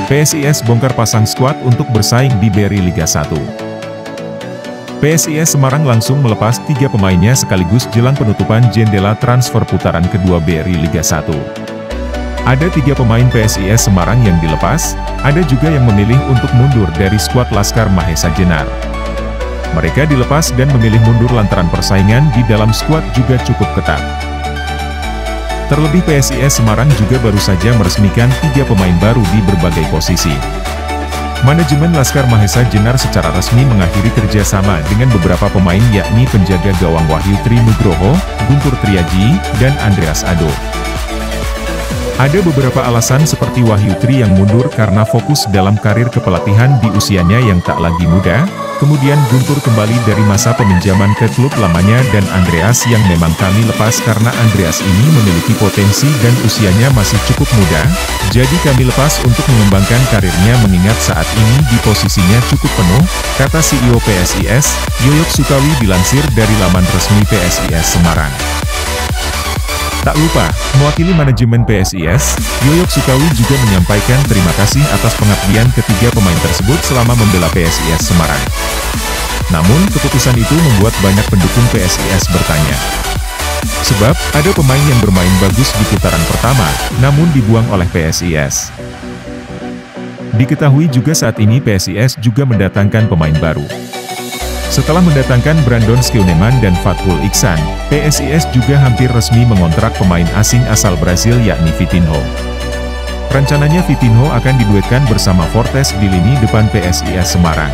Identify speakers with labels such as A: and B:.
A: PSIS bongkar pasang skuad untuk bersaing di BRI Liga 1. PSIS Semarang langsung melepas 3 pemainnya sekaligus jelang penutupan jendela transfer putaran kedua BRI Liga 1. Ada 3 pemain PSIS Semarang yang dilepas, ada juga yang memilih untuk mundur dari skuad Laskar Mahesa Jenar. Mereka dilepas dan memilih mundur lantaran persaingan di dalam skuad juga cukup ketat. Terlebih PSIS Semarang juga baru saja meresmikan 3 pemain baru di berbagai posisi. Manajemen Laskar Mahesa Jenar secara resmi mengakhiri kerjasama dengan beberapa pemain yakni penjaga gawang Wahyu Tri Nugroho, Guntur Triaji, dan Andreas Ado. Ada beberapa alasan seperti Wahyu Tri yang mundur karena fokus dalam karir kepelatihan di usianya yang tak lagi muda, kemudian Guntur kembali dari masa peminjaman ke klub lamanya dan Andreas yang memang kami lepas karena Andreas ini memiliki potensi dan usianya masih cukup muda, jadi kami lepas untuk mengembangkan karirnya mengingat saat ini di posisinya cukup penuh, kata CEO PSIS, Yoyok Sukawi dilansir dari laman resmi PSIS Semarang. Tak lupa, mewakili manajemen PSIS, Yoyok Sukawi juga menyampaikan terima kasih atas pengabdian ketiga pemain tersebut selama membela PSIS Semarang. Namun, keputusan itu membuat banyak pendukung PSIS bertanya. Sebab, ada pemain yang bermain bagus di putaran pertama, namun dibuang oleh PSIS. Diketahui juga saat ini PSIS juga mendatangkan pemain baru. Setelah mendatangkan Brandon Skeuneman dan Fathul Iksan, PSIS juga hampir resmi mengontrak pemain asing asal Brasil yakni Vitinho. Rencananya Vitinho akan diduetkan bersama Fortes di lini depan PSIS Semarang.